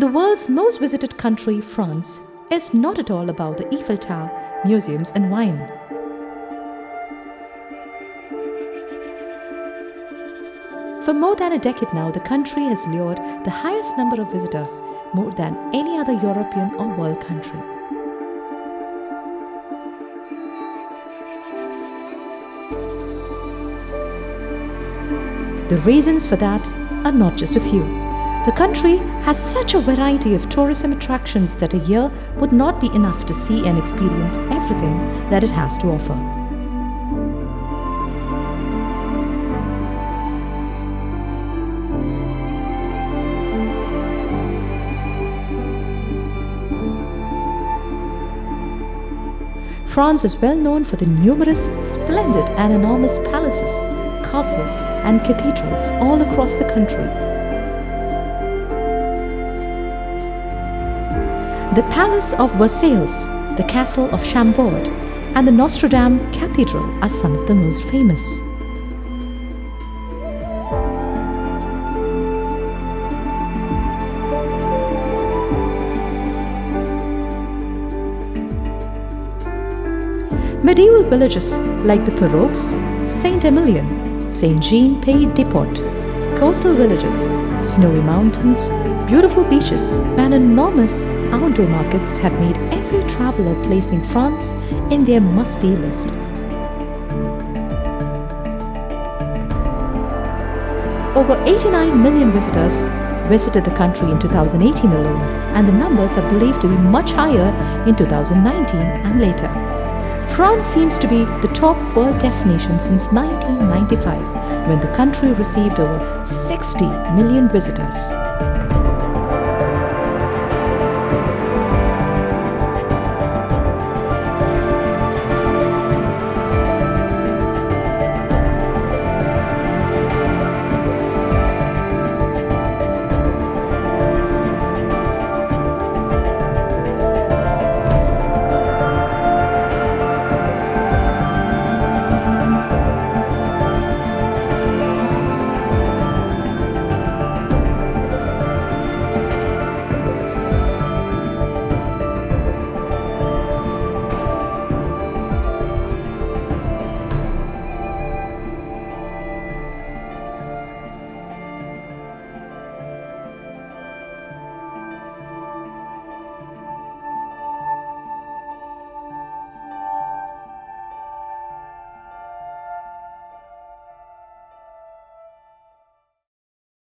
The world's most visited country, France, is not at all about the Eiffel Tower, museums and wine. For more than a decade now, the country has lured the highest number of visitors, more than any other European or world country. The reasons for that are not just a few. The country has such a variety of tourism attractions that a year would not be enough to see and experience everything that it has to offer. France is well known for the numerous, splendid and enormous palaces, castles and cathedrals all across the country. The Palace of Versailles, the Castle of Chambord, and the Notre Dame Cathedral are some of the most famous. Medieval villages like the Perroques, Saint-Emilion, Saint-Jean-Pied-de-Port, coastal villages, snowy mountains, beautiful beaches, and enormous outdoor markets have made every traveler placing France in their must-see list. Over 89 million visitors visited the country in 2018 alone, and the numbers are believed to be much higher in 2019 and later. France seems to be the top world destination since 1995, when the country received over 60 million visitors.